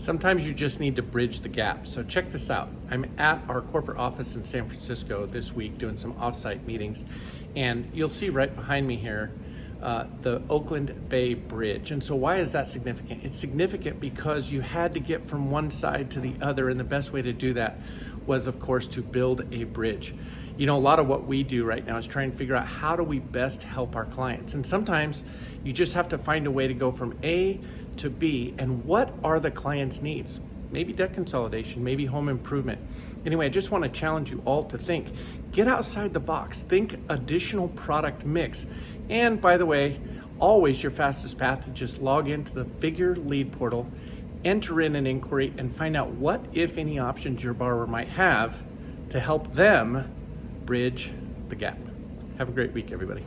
Sometimes you just need to bridge the gap. So check this out. I'm at our corporate office in San Francisco this week doing some offsite meetings, and you'll see right behind me here the Oakland Bay Bridge. And so why is that significant? It's significant because you had to get from one side to the other, and the best way to do that was, of course, to build a bridge. You know, a lot of what we do right now is try and figure out how do we best help our clients. And sometimes you just have to find a way to go from A to B, and what are the client's needs? Maybe debt consolidation, maybe home improvement. Anyway, I just want to challenge you all to think, get outside the box, think additional product mix. And by the way, always your fastest path to just log into the Figure lead portal, enter in an inquiry, and find out what, if any, options your borrower might have to help them bridge the gap. Have a great week, everybody.